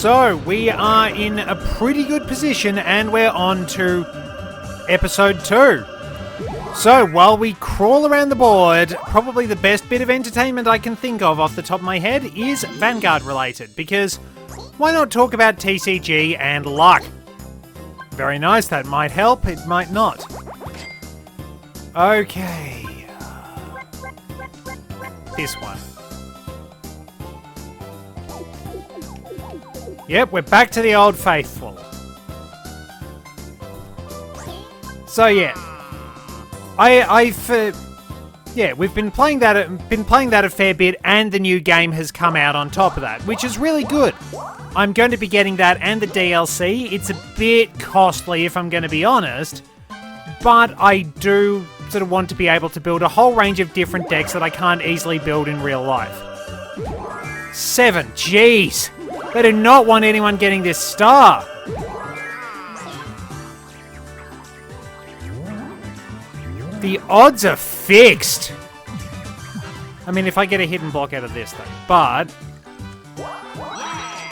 So, we are in a pretty good position and we're on to episode 2. So, while we crawl around the board, probably the best bit of entertainment I can think of off the top of my head is Vanguard related, because why not talk about TCG and luck? Very nice, that might help, it might not. Okay. This one. Yep, we're back to the old faithful. So yeah, we've been playing that a fair bit, and the new game has come out on top of that, which is really good. I'm going to be getting that and the DLC. It's a bit costly, if I'm going to be honest, but I do sort of want to be able to build a whole range of different decks that I can't easily build in real life. 7, jeez. They do not want anyone getting this star. The odds are fixed. I mean, if I get a hidden block out of this thing. But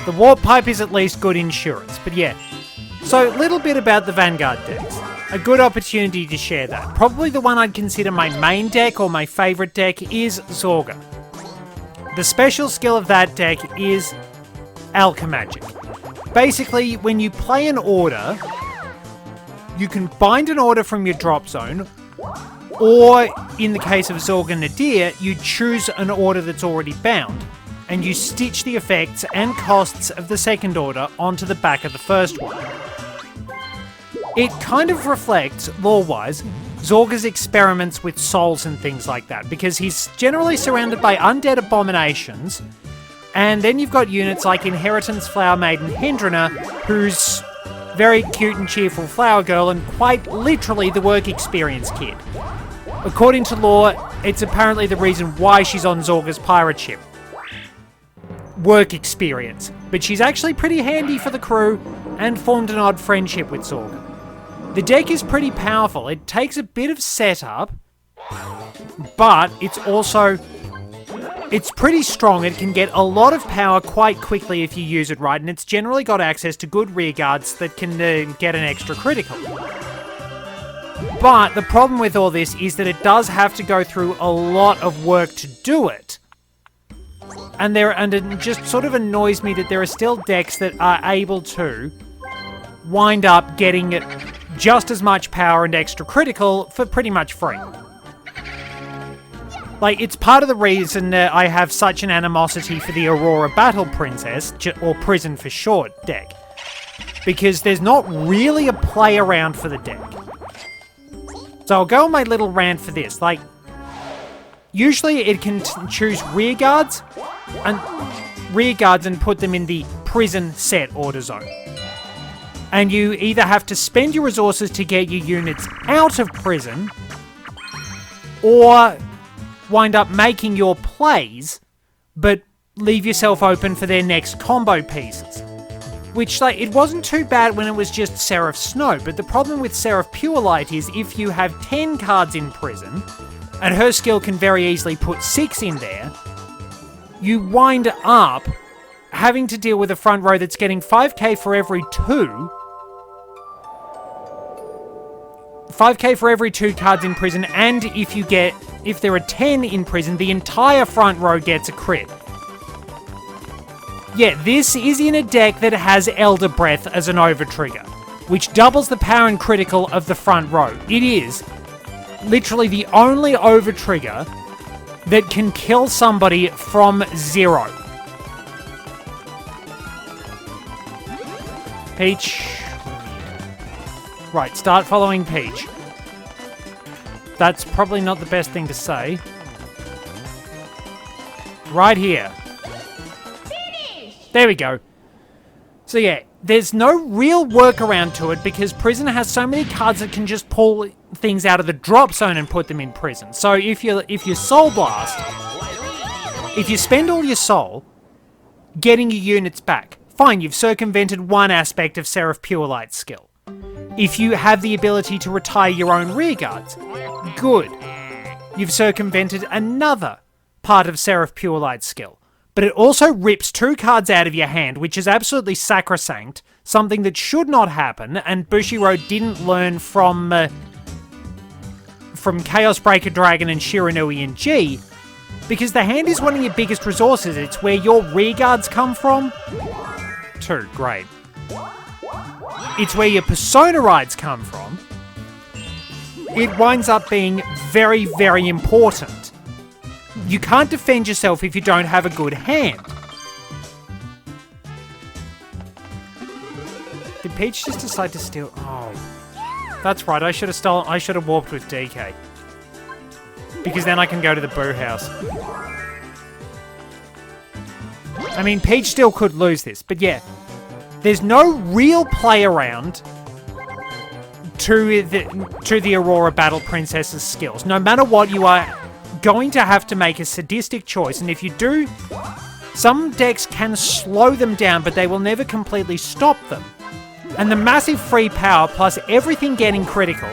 the warp pipe is at least good insurance. But yeah. So, a little bit about the Vanguard decks. A good opportunity to share that. Probably the one I'd consider my main deck or my favourite deck is Zorga. The special skill of that deck is Alchemagic. Basically, when you play an order, you can bind an order from your drop zone, or in the case of Zorga Nadir, you choose an order that's already bound, and you stitch the effects and costs of the second order onto the back of the first one. It kind of reflects, lore-wise, Zorga's experiments with souls and things like that, because he's generally surrounded by undead abominations. And then you've got units like Inheritance Flower Maiden Hendrina, who's very cute and cheerful flower girl and quite literally the work experience kid. According to lore, it's apparently the reason why she's on Zorga's pirate ship. Work experience. But she's actually pretty handy for the crew and formed an odd friendship with Zorga. The deck is pretty powerful. It takes a bit of setup, but it's pretty strong. It can get a lot of power quite quickly if you use it right, and it's generally got access to good rear guards that can get an extra critical. But the problem with all this is that it does have to go through a lot of work to do it. And it just sort of annoys me that there are still decks that are able to wind up getting it just as much power and extra critical for pretty much free. Like, it's part of the reason I have such an animosity for the Aurora Battle Princess, or Prison for short, deck. Because there's not really a play around for the deck. So I'll go on my little rant for this. Like, usually it can choose rear guards and put them in the prison set order zone. And you either have to spend your resources to get your units out of prison, or wind up making your plays, but leave yourself open for their next combo pieces. Which, like, it wasn't too bad when it was just Seraph Snow, but the problem with Seraph Pure Light is if you have 10 cards in prison, and her skill can very easily put 6 in there, you wind up having to deal with a front row that's getting 5k for every 2. 5k for every 2 cards in prison, and if there are 10 in prison, the entire front row gets a crit. Yeah, this is in a deck that has Elder Breath as an overtrigger, which doubles the power and critical of the front row. It is literally the only overtrigger that can kill somebody from 0. Peach. Right, start following Peach. That's probably not the best thing to say. Right here. There we go. So yeah, there's no real workaround to it because prison has so many cards that can just pull things out of the drop zone and put them in prison. So if you Soul Blast, if you spend all your soul getting your units back, fine, you've circumvented one aspect of Seraph Pure Light's skill. If you have the ability to retire your own rearguards, good. You've circumvented another part of Seraph Pure Light's skill. but it also rips 2 cards out of your hand, which is absolutely sacrosanct, something that should not happen, and Bushiroad didn't learn from Chaos Breaker Dragon and Shiranui and G, because the hand is one of your biggest resources. It's where your rear guards come from. 2, great. It's where your Persona rides come from. It winds up being very, very important. You can't defend yourself if you don't have a good hand. Did Peach just decide to steal? Oh, that's right. I should have warped with DK. Because then I can go to the Boo House. I mean, Peach still could lose this, but yeah. There's no real play around to the Aurora Battle Princess's skills. No matter what, you are going to have to make a sadistic choice, and if you do, some decks can slow them down, but they will never completely stop them. And the massive free power, plus everything getting critical,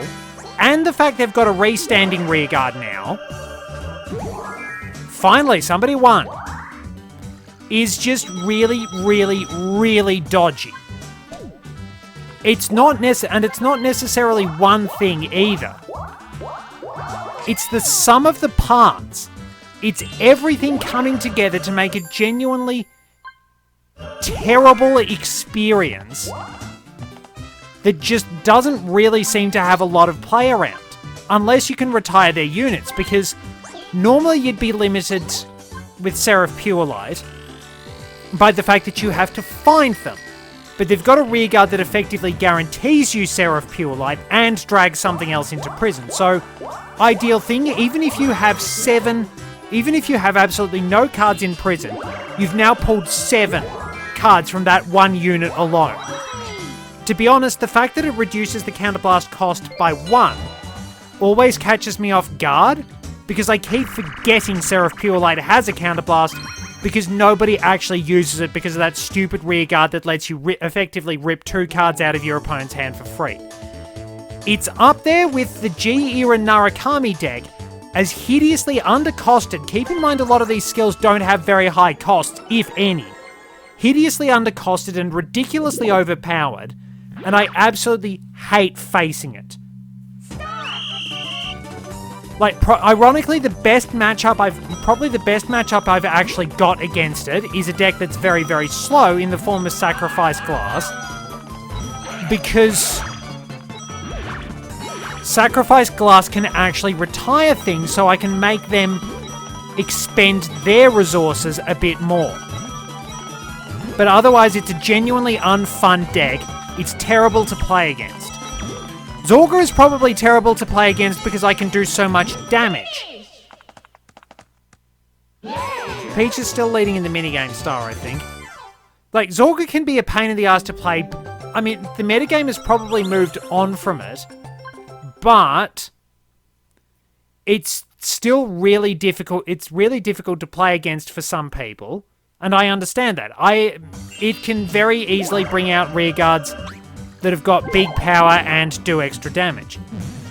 and the fact they've got a restanding rearguard now, finally, somebody won, is just really, really, really dodgy. It's not necessarily one thing either. It's the sum of the parts. It's everything coming together to make a genuinely terrible experience that just doesn't really seem to have a lot of play around. Unless you can retire their units, because normally you'd be limited with Seraph Pure Light by the fact that you have to find them. But they've got a rearguard that effectively guarantees you Seraph Pure Light and drags something else into prison. So, ideal thing, even if you have absolutely no cards in prison, you've now pulled 7 cards from that one unit alone. To be honest, the fact that it reduces the counterblast cost by 1 always catches me off guard, because I keep forgetting Seraph Pure Light has a counterblast, because nobody actually uses it because of that stupid rearguard that lets you effectively rip 2 cards out of your opponent's hand for free. It's up there with the G-era Narukami deck as hideously undercosted. Keep in mind a lot of these skills don't have very high costs, if any. Hideously undercosted and ridiculously overpowered, and I absolutely hate facing it. Like, ironically, the best matchup I've actually got against it is a deck that's very, very slow in the form of Sacrifice Glass. Because Sacrifice Glass can actually retire things, so I can make them expend their resources a bit more. But otherwise, it's a genuinely unfun deck. It's terrible to play against. Zorga is probably terrible to play against because I can do so much damage. Peach is still leading in the minigame star, I think. Like, Zorga can be a pain in the ass to play. I mean, the metagame has probably moved on from it, but it's still really difficult. It's really difficult to play against for some people, and I understand that. It can very easily bring out rearguards that have got big power and do extra damage.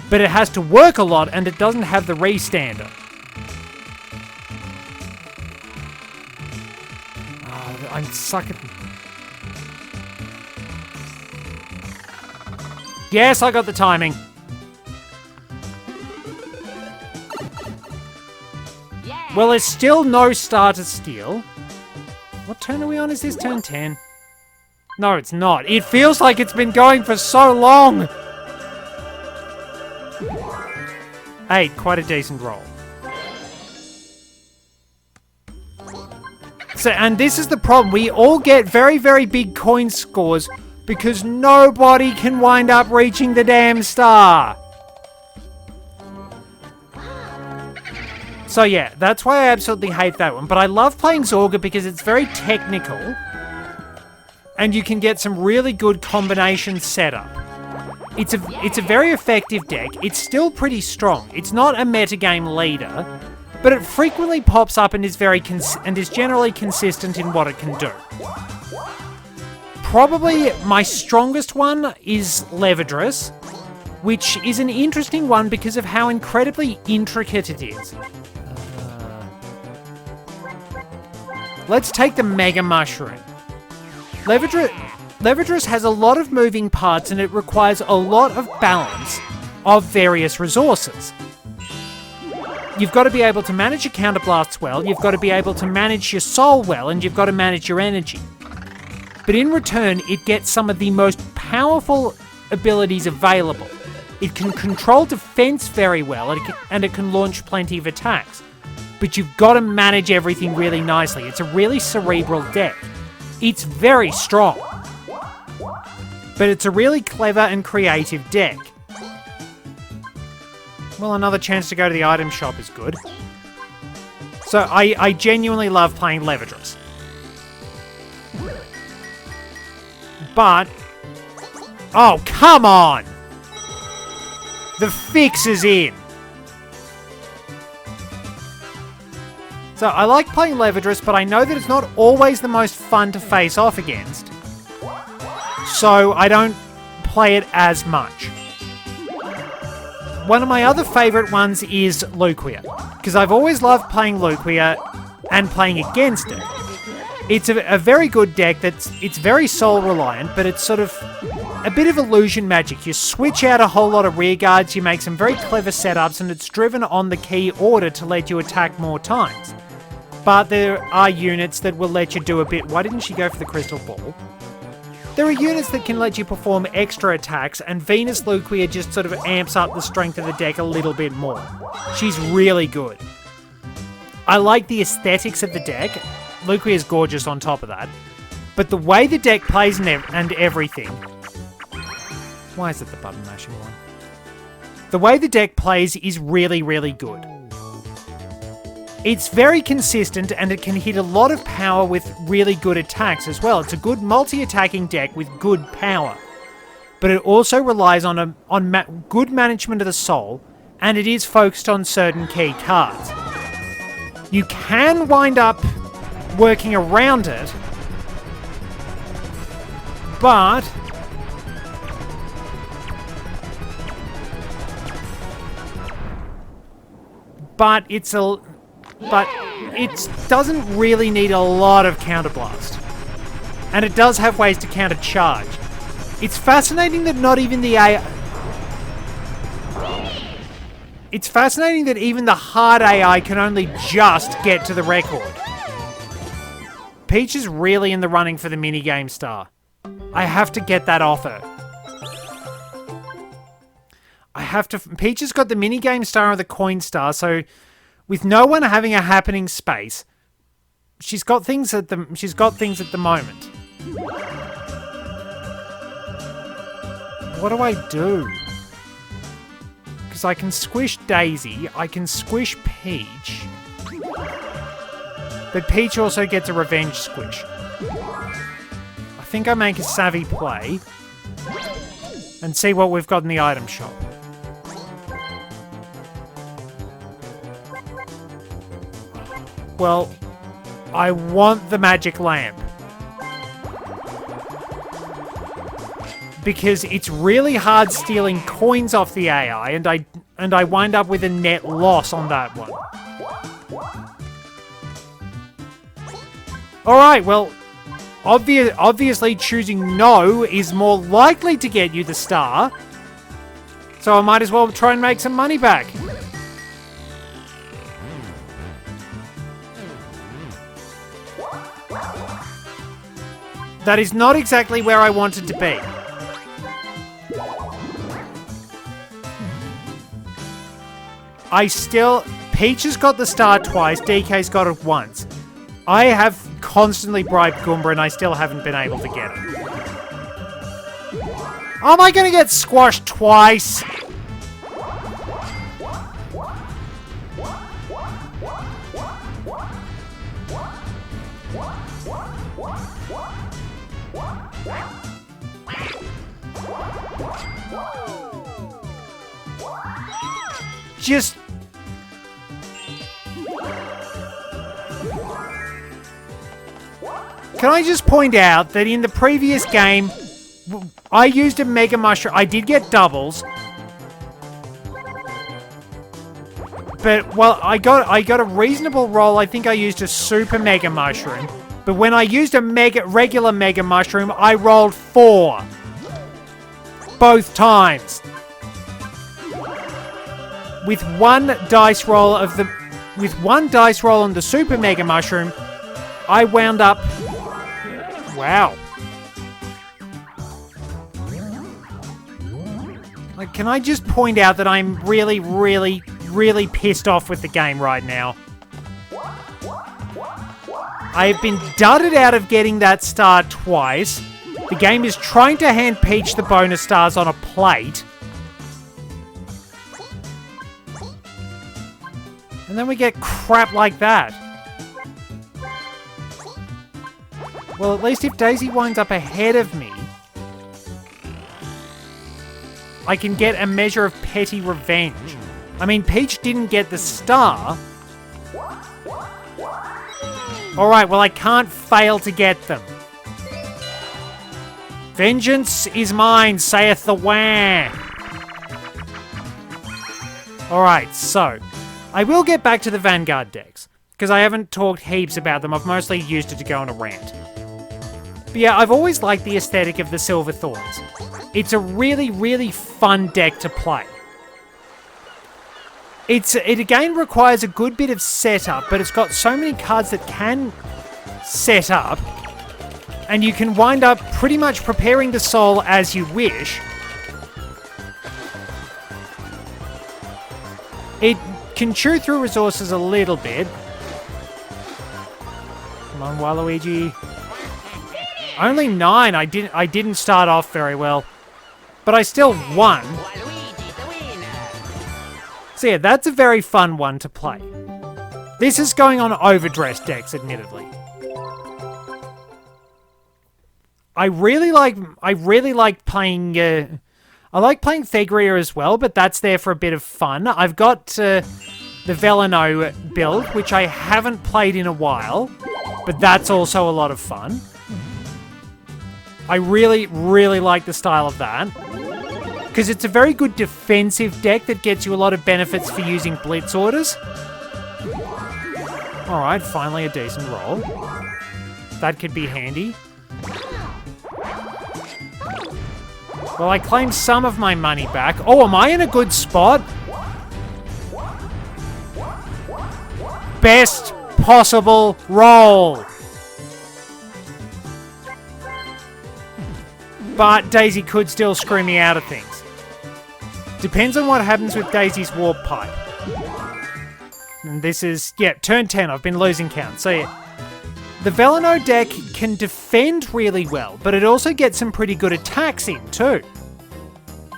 But it has to work a lot, and it doesn't have the restander. Oh, I'm sucking. Yes, I got the timing. Yeah. Well, there's still no starter steal. What turn are we on? Is this turn 10? No, it's not. It feels like it's been going for so long. 8, quite a decent roll. So, and this is the problem. We all get very, very big coin scores because nobody can wind up reaching the damn star. So yeah, that's why I absolutely hate that one. But I love playing Zorga because it's very technical. And you can get some really good combinations set up. It's a very effective deck. It's still pretty strong. It's not a metagame leader, but it frequently pops up and is generally consistent in what it can do. Probably my strongest one is Levedress, which is an interesting one because of how incredibly intricate it is. Let's take the Mega Mushroom. Levidrus has a lot of moving parts and it requires a lot of balance of various resources. You've got to be able to manage your counterblasts well, you've got to be able to manage your soul well, and you've got to manage your energy. But in return, it gets some of the most powerful abilities available. It can control defense very well, and it can launch plenty of attacks. But you've got to manage everything really nicely. It's a really cerebral deck. It's very strong. But it's a really clever and creative deck. Well, another chance to go to the item shop is good. So I genuinely love playing Levidrus. But... oh, come on! The fix is in! So I like playing Levidrus, but I know that it's not always the most fun to face off against. So I don't play it as much. One of my other favourite ones is Luquia, because I've always loved playing Luquia and playing against it. It's a very good deck it's very soul reliant, but it's sort of a bit of illusion magic. You switch out a whole lot of rear guards, you make some very clever setups, and it's driven on the key order to let you attack more times. But there are units that will let you do a bit... why didn't she go for the crystal ball? There are units that can let you perform extra attacks, and Venus Luquia just sort of amps up the strength of the deck a little bit more. She's really good. I like the aesthetics of the deck. Luquia is gorgeous on top of that. But the way the deck plays and everything... why is it the button mashing one? The way the deck plays is really, really good. It's very consistent and it can hit a lot of power with really good attacks as well. It's a good multi-attacking deck with good power. But it also relies on good management of the soul, and it is focused on certain key cards. You can wind up working around it, but... but it doesn't really need a lot of counterblast. And it does have ways to counter charge. It's fascinating that not even the AI... it's fascinating that even the hard AI can only just get to the record. Peach is really in the running for the minigame star. I have to get that off her. Peach has got the minigame star or the coin star, so with no one having a happening space, she's got things at the moment. What do I do? Because I can squish Daisy, I can squish Peach, but Peach also gets a revenge squish. I think I make a savvy play and see what we've got in the item shop. Well, I want the magic lamp. Because it's really hard stealing coins off the AI, and I wind up with a net loss on that one. Alright, well, obviously choosing no is more likely to get you the star. So I might as well try and make some money back. That is not exactly where I wanted to be. Peach has got the star twice, DK's got it once. I have constantly bribed Goomba and I still haven't been able to get it. Am I gonna get squashed twice? Just... can I just point out that in the previous game, I used a Mega Mushroom. I did get doubles. But, well, I got a reasonable roll. I think I used a super mega mushroom. But when I used a regular mega mushroom, I rolled 4. Both times. With one dice roll on the super mega mushroom, I wound up... Wow. Like, can I just point out that I'm really, really, really pissed off with the game right now? I have been dudded out of getting that star twice. The game is trying to hand Peach the bonus stars on a plate. And then we get crap like that. Well, at least if Daisy winds up ahead of me, I can get a measure of petty revenge. I mean, Peach didn't get the star. Alright, well, I can't fail to get them. Vengeance is mine, saith the Wah. Alright, so I will get back to the Vanguard decks, because I haven't talked heaps about them. I've mostly used it to go on a rant. But yeah, I've always liked the aesthetic of the Silver Thorns. It's a really, really fun deck to play. It again requires a good bit of setup, but it's got so many cards that can set up, and you can wind up pretty much preparing the soul as you wish. It can chew through resources a little bit. Come on, Waluigi. Only 9. I didn't start off very well, but I still won. So yeah, that's a very fun one to play. This is going on overdressed decks, admittedly. I really like playing. I like playing Thegria as well, but that's there for a bit of fun. I've got the Velino build, which I haven't played in a while, but that's also a lot of fun. I really, really like the style of that, because it's a very good defensive deck that gets you a lot of benefits for using blitz orders. Alright, finally a decent roll. That could be handy. Well, I claimed some of my money back. Oh, am I in a good spot? Best possible roll. But Daisy could still screw me out of things. Depends on what happens with Daisy's Warp Pipe. And this is, yeah, turn 10. I've been losing count. So yeah, the Velino deck can defend really well, but it also gets some pretty good attacks in too.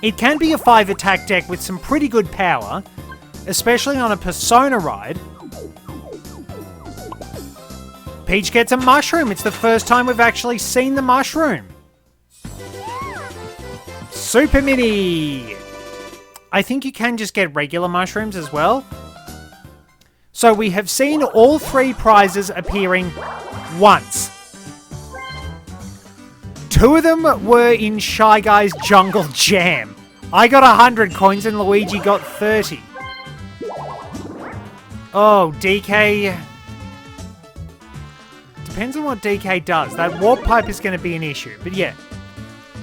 It can be a 5 attack deck with some pretty good power, especially on a Persona ride. Peach gets a mushroom. It's the first time we've actually seen the mushroom. Super Mini! I think you can just get regular mushrooms as well. So we have seen all 3 prizes appearing once. 2 of them were in Shy Guy's Jungle Jam. I got 100 coins and Luigi got 30. Oh, DK... Depends on what DK does. That Warp Pipe is going to be an issue. But yeah,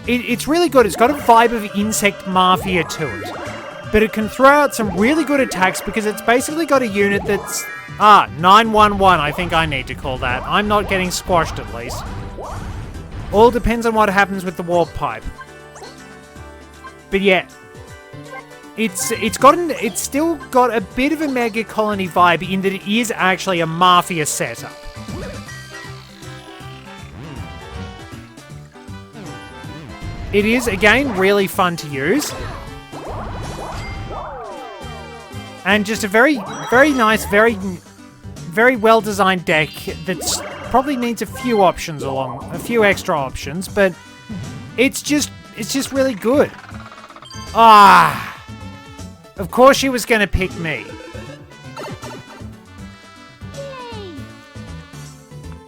it's really good. It's got a vibe of Insect Mafia to it. But it can throw out some really good attacks because it's basically got a unit that's... 911 I think I need to call that. I'm not getting squashed at least. All depends on what happens with the Warp Pipe. But yeah, it's still got a bit of a Mega Colony vibe in that it is actually a Mafia setup. It is, again, really fun to use. And just a very, very nice, very well-designed deck that's probably needs a few options a few extra options, but it's just really good. Of course she was going to pick me.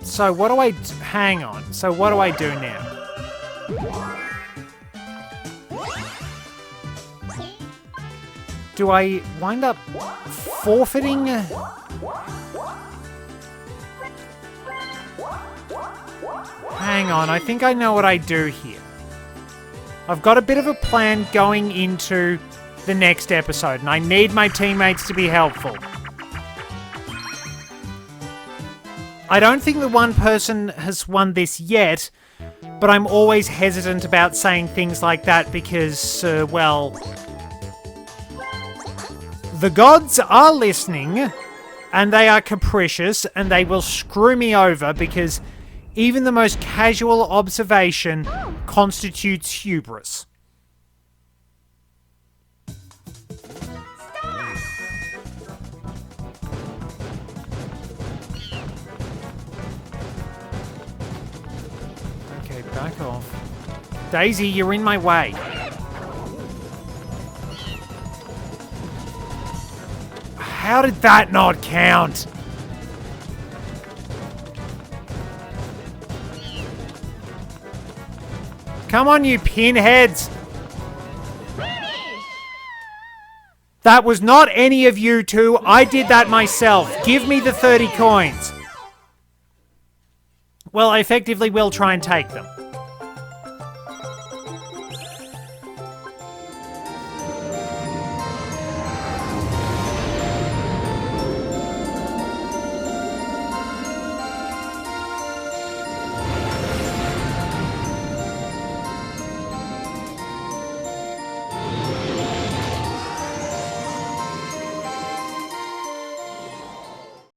So what do I... Hang on. So what do I do now? Do I wind up forfeiting? Hang on, I think I know what I do here. I've got a bit of a plan going into the next episode, and I need my teammates to be helpful. I don't think that one person has won this yet, but I'm always hesitant about saying things like that because, well... the gods are listening, and they are capricious, and they will screw me over because even the most casual observation constitutes hubris. Okay, back off. Daisy, you're in my way. How did that not count? Come on, you pinheads! That was not any of you two. I did that myself. Give me the 30 coins. Well, I effectively will try and take them.